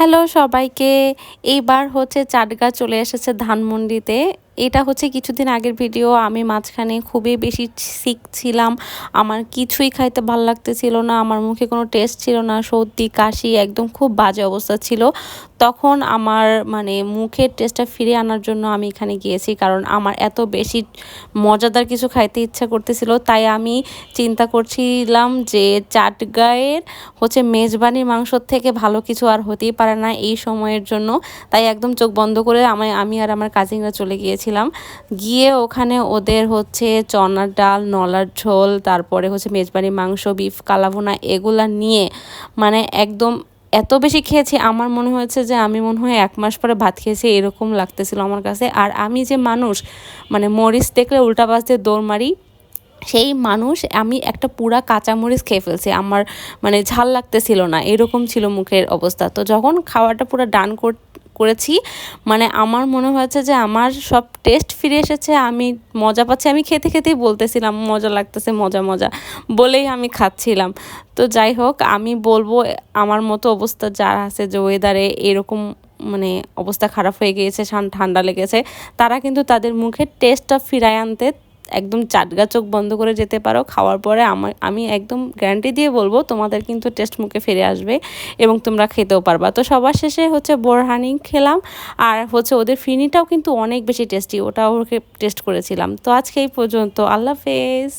Hello সবাইকে। এইবার হচ্ছে চাটগা চলে এসেছে ধানমন্ডিতে। এটা হচ্ছে কিছুদিন আগের ভিডিও। আমি মাঝখানে খুবই বেশি সিক ছিলাম। আমার কিছুই খাইতে ভাল লাগতেছিল না। আমার মুখে কোনো টেস্ট ছিল না। সর্দি, কাশি একদম খুব বাজে অবস্থা ছিল। তখন আমার মানে মুখের টেস্টটা ফিরিয়ে আনার জন্য আমি এখানে গিয়েছি। কারণ আমার এত বেশি মজাদার কিছু খাইতে ইচ্ছা করতেছিল। তাই আমি চিন্তা করছিলাম যে চাটগাঁয়ের হচ্ছে মেজবানি মাংসর থেকে ভালো কিছু আর হতেই পারে না এই সময়ের জন্য। তাই একদম চোখ বন্ধ করে আমি আর আমার কাজিনরা চলে গিয়েছিলাম। গিয়ে ওখানে ওদের হচ্ছে চনার ডাল, নলার ঝোল, তারপরে হচ্ছে মেজবানি মাংস, বিফ কালাভুনা এগুলা নিয়ে মানে একদম এত বেশি খেয়েছি আমার মনে হয়েছে যে আমি মনে হয় ১ মাস পরে ভাত খেয়েছি এরকম লাগতেছিল আমার কাছে। আর আমি যে মানুষ মানে মরিচ দেখলে উল্টা পাশ দিয়ে দৌড় মারি, সেই মানুষ আমি একটা পুরা কাঁচামরিচ খেয়ে ফেলছি। আমার মানে ঝাল লাগতেছিল না, এরকম ছিল মুখের অবস্থা। তো যখন খাওয়াটা পুরো ডান করেছি মানে আমার মনে হয়েছে যে আমার সব টেস্ট ফিরে এসেছে, আমি মজা পাচ্ছি। আমি খেতে খেতেই বলতেছিলাম মজা লাগতেছে, মজা মজা বলেই আমি খাচ্ছিলাম। তো যাই হোক, আমি বলবো আমার মতো অবস্থা যারা আছে যে ওয়েদারে এরকম মানে অবস্থা খারাপ হয়ে গিয়েছে, ঠান্ডা লেগেছে, তারা কিন্তু তাদের মুখের টেস্টটা ফিরায় আনতে একদম চাটগা চোখ বন্ধ করে যেতে পারো। খাওয়ার পরে আমি একদম গ্যারান্টি দিয়ে বলবো তোমাদের কিন্তু টেস্ট মুখে ফিরে আসবে এবং তোমরা খেতেও পারবা। তো সবার শেষে হচ্ছে বোরহানি খেলাম, আর হচ্ছে ওদের ফিরনিটাও কিন্তু অনেক বেশি টেস্টি, ওটাও টেস্ট করেছিলাম। তো আজকে এই পর্যন্ত, আল্লাহ হাফেজ।